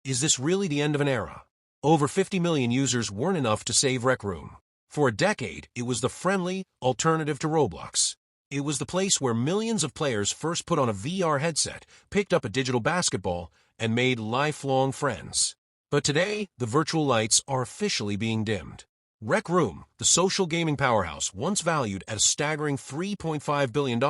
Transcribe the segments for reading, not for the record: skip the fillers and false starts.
Is this really the end of an era? Over 50 million users weren't enough to save Rec Room. For a decade, it was the friendly alternative to Roblox. It was the place where millions of players first put on a VR headset, picked up a digital basketball, and made lifelong friends. But today, the virtual lights are officially being dimmed. Rec Room, the social gaming powerhouse once valued at a staggering $3.5 billion,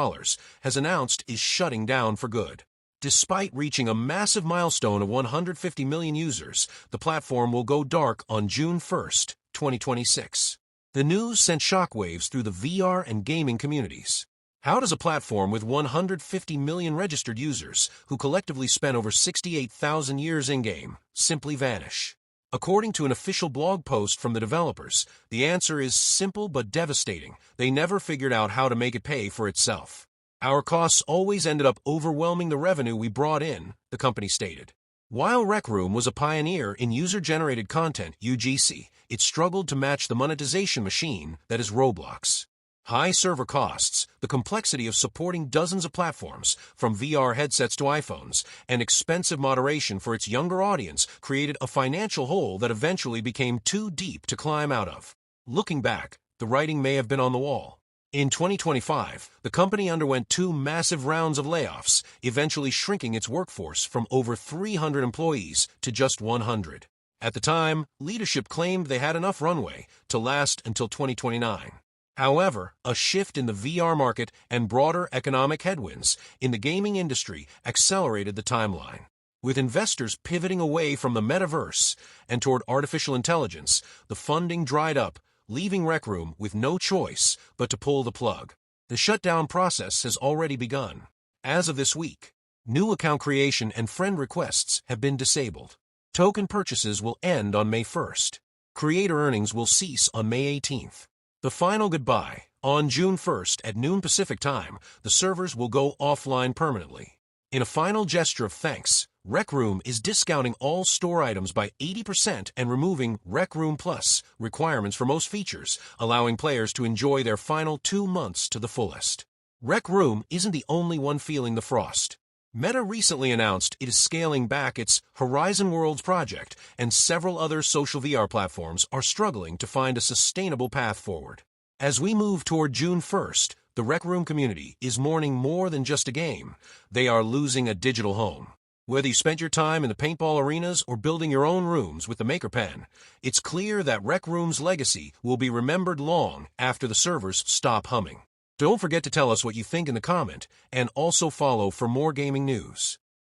has announced is shutting down for good. Despite reaching a massive milestone of 150 million users, the platform will go dark on June 1, 2026. The news sent shockwaves through the VR and gaming communities. How does a platform with 150 million registered users, who collectively spent over 68,000 years in-game, simply vanish? According to an official blog post from the developers, the answer is simple but devastating. They never figured out how to make it pay for itself. Our costs always ended up overwhelming the revenue we brought in, the company stated. While Rec Room was a pioneer in user-generated content, UGC, it struggled to match the monetization machine that is Roblox. High server costs, the complexity of supporting dozens of platforms, from VR headsets to iPhones, and expensive moderation for its younger audience created a financial hole that eventually became too deep to climb out of. Looking back, the writing may have been on the wall. In 2025, the company underwent 2 massive rounds of layoffs, eventually shrinking its workforce from over 300 employees to just 100. At the time, leadership claimed they had enough runway to last until 2029. However, a shift in the VR market and broader economic headwinds in the gaming industry accelerated the timeline. With investors pivoting away from the Metaverse and toward artificial intelligence, the funding dried up, leaving Rec Room with no choice but to pull the plug. The shutdown process has already begun. As of this week, new account creation and friend requests have been disabled. Token purchases will end on May 1st. Creator earnings will cease on May 18th. The final goodbye. On June 1st at noon Pacific time, the servers will go offline permanently. In a final gesture of thanks, Rec Room is discounting all store items by 80% and removing Rec Room Plus requirements for most features, allowing players to enjoy their final 2 months to the fullest. Rec Room isn't the only one feeling the frost. Meta recently announced it is scaling back its Horizon Worlds project, and several other social VR platforms are struggling to find a sustainable path forward. As we move toward June 1st, the Rec Room community is mourning more than just a game. They are losing a digital home. Whether you spent your time in the paintball arenas or building your own rooms with the Maker Pen, it's clear that Rec Room's legacy will be remembered long after the servers stop humming. Don't forget to tell us what you think in the comment, and also follow for more gaming news.